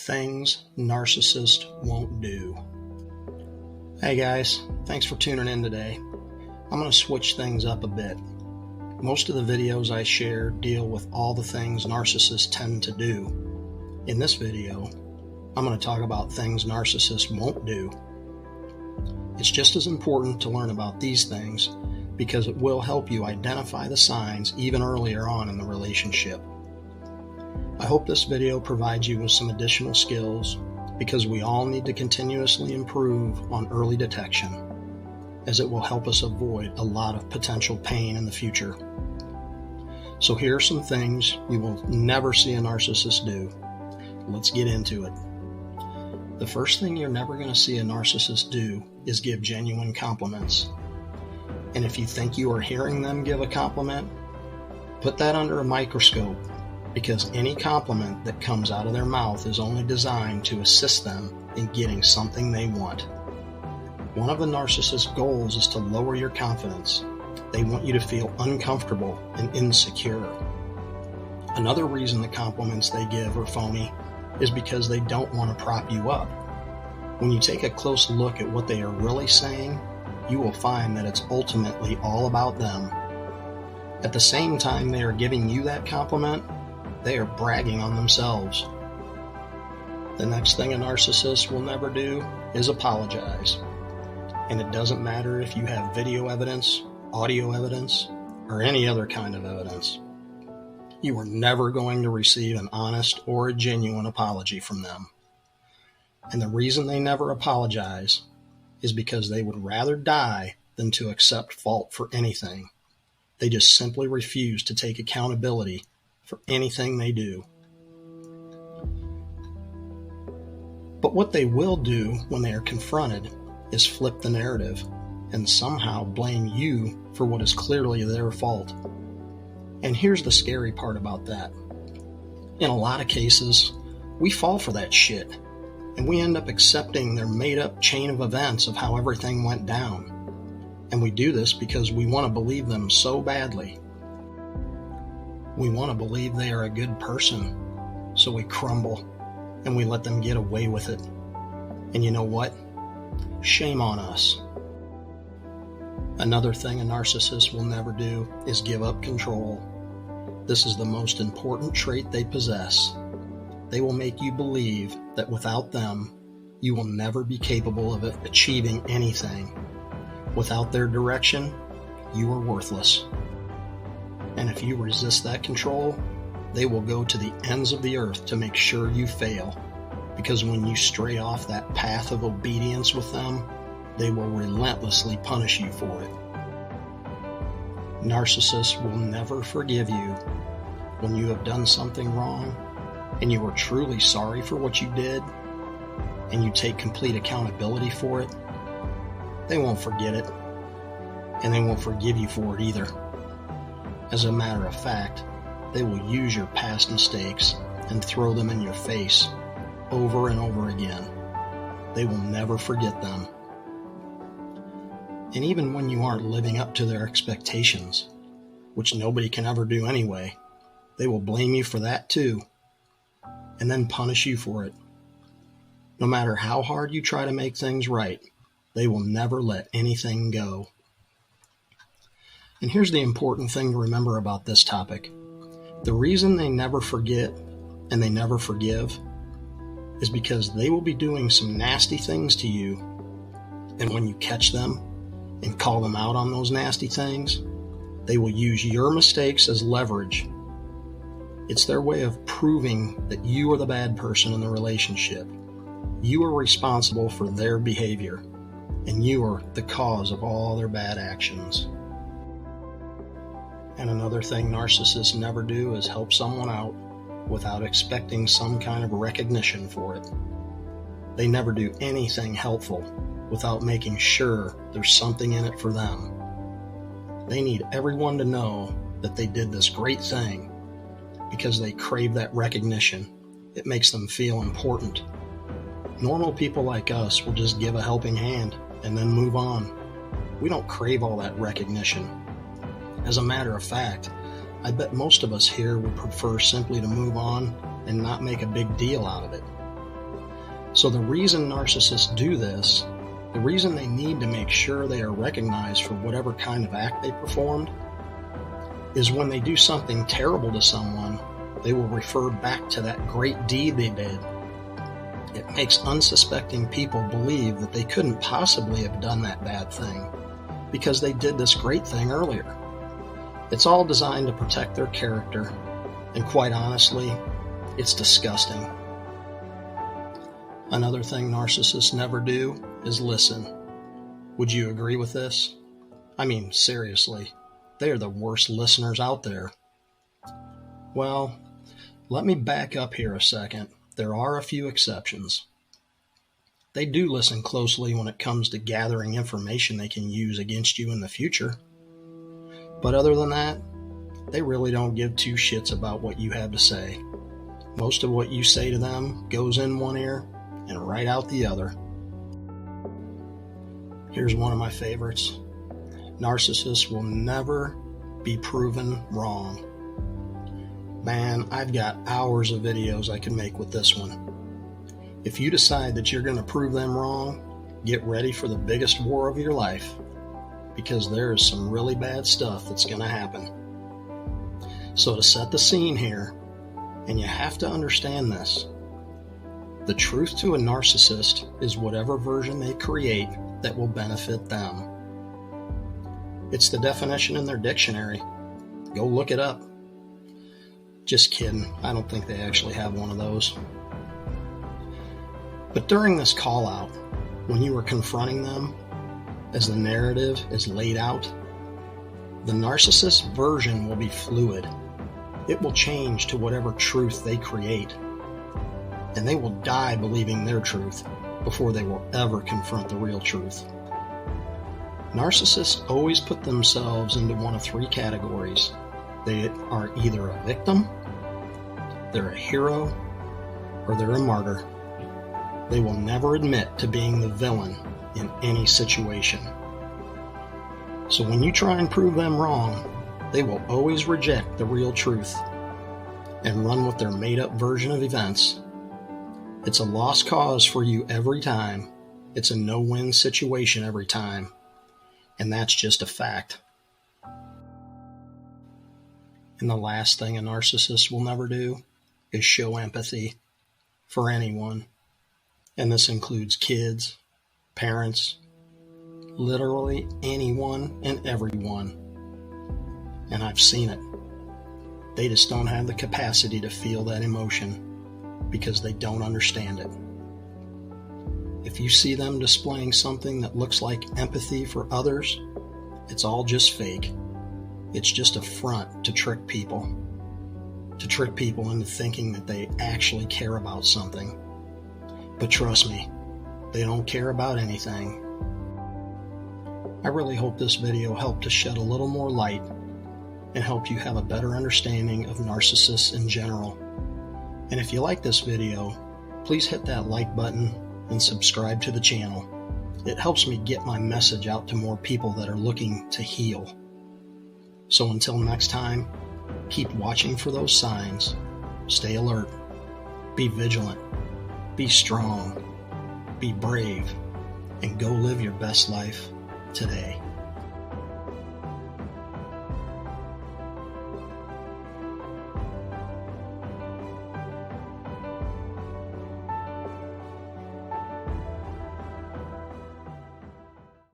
Things narcissists won't do. Hey guys, thanks for tuning in today. I'm going to switch things up a bit. Most of the videos I share deal with all the things narcissists tend to do. In this video, I'm going to talk about things narcissists won't do. It's just as important to learn about these things because it will help you identify the signs even earlier on in the relationship. I hope this video provides you with some additional skills because we all need to continuously improve on early detection, as it will help us avoid a lot of potential pain in the future. So here are some things you will never see a narcissist do. Let's get into it. The first thing you're never going to see a narcissist do is give genuine compliments. And if you think you are hearing them give a compliment, put that under a microscope, because any compliment that comes out of their mouth is only designed to assist them in getting something they want. One of the narcissist's goals is to lower your confidence. They want you to feel uncomfortable and insecure. Another reason the compliments they give are phony is because they don't want to prop you up. When you take a close look at what they are really saying, you will find that it's ultimately all about them. At the same time they are giving you that compliment, they are bragging on themselves. The next thing a narcissist will never do is apologize. And it doesn't matter if you have video evidence, audio evidence, or any other kind of evidence. You are never going to receive an honest or a genuine apology from them. And the reason they never apologize is because they would rather die than to accept fault for anything. They just simply refuse to take accountability for anything they do. But what they will do when they are confronted is flip the narrative and somehow blame you for what is clearly their fault. And here's the scary part about that. In a lot of cases, we fall for that shit, and we end up accepting their made-up chain of events of how everything went down. And we do this because we want to believe them so badly. We want to believe they are a good person, so we crumble and we let them get away with it. And you know what? Shame on us. Another thing a narcissist will never do is give up control. This is the most important trait they possess. They will make you believe that without them, you will never be capable of achieving anything. Without their direction, you are worthless. And if you resist that control, they will go to the ends of the earth to make sure you fail. Because when you stray off that path of obedience with them, they will relentlessly punish you for it. Narcissists will never forgive you when you have done something wrong and you are truly sorry for what you did and you take complete accountability for it. They won't forget it, and they won't forgive you for it either. As a matter of fact, they will use your past mistakes and throw them in your face over and over again. They will never forget them. And even when you aren't living up to their expectations, which nobody can ever do anyway, they will blame you for that too, and then punish you for it. No matter how hard you try to make things right, they will never let anything go. And here's the important thing to remember about this topic. The reason they never forget and they never forgive is because they will be doing some nasty things to you. And when you catch them and call them out on those nasty things, they will use your mistakes as leverage. It's their way of proving that you are the bad person in the relationship. You are responsible for their behavior, and you are the cause of all their bad actions. And another thing narcissists never do is help someone out without expecting some kind of recognition for it. They never do anything helpful without making sure there's something in it for them. They need everyone to know that they did this great thing because they crave that recognition. It makes them feel important. Normal people like us will just give a helping hand and then move on. We don't crave all that recognition. As a matter of fact, I bet most of us here would prefer simply to move on and not make a big deal out of it. So the reason narcissists do this, the reason they need to make sure they are recognized for whatever kind of act they performed, is when they do something terrible to someone, they will refer back to that great deed they did. It makes unsuspecting people believe that they couldn't possibly have done that bad thing because they did this great thing earlier. It's all designed to protect their character, and quite honestly, it's disgusting. Another thing narcissists never do is listen. Would you agree with this? I mean, seriously, they are the worst listeners out there. Well, let me back up here a second. There are a few exceptions. They do listen closely when it comes to gathering information they can use against you in the future. But other than that, they really don't give two shits about what you have to say. Most of what you say to them goes in one ear and right out the other. Here's one of my favorites. Narcissists will never be proven wrong. Man, I've got hours of videos I can make with this one. If you decide that you're going to prove them wrong, get ready for the biggest war of your life, because there is some really bad stuff that's going to happen. So to set the scene here, and you have to understand this, the truth to a narcissist is whatever version they create that will benefit them. It's the definition in their dictionary. Go look it up. Just kidding. I don't think they actually have one of those. But during this call out, when you are confronting them, as the narrative is laid out, the narcissist version will be fluid. It will change to whatever truth they create. And they will die believing their truth before they will ever confront the real truth. Narcissists always put themselves into one of three categories. They are either a victim, they're a hero, or they're a martyr. They will never admit to being the villain in any situation. So when you try and prove them wrong, they will always reject the real truth and run with their made-up version of events. It's a lost cause for you every time. It's a no-win situation every time. And that's just a fact. And the last thing a narcissist will never do is show empathy for anyone. And this includes kids, parents, literally anyone and everyone. And I've seen it. They just don't have the capacity to feel that emotion because they don't understand it. If you see them displaying something that looks like empathy for others, it's all just fake. It's just a front to trick people into thinking that they actually care about something. But trust me, they don't care about anything. I really hope this video helped to shed a little more light and help you have a better understanding of narcissists in general. And if you like this video, please hit that like button and subscribe to the channel. It helps me get my message out to more people that are looking to heal. So until next time, keep watching for those signs. Stay alert. Be vigilant. Be strong. Be brave. And go live your best life today.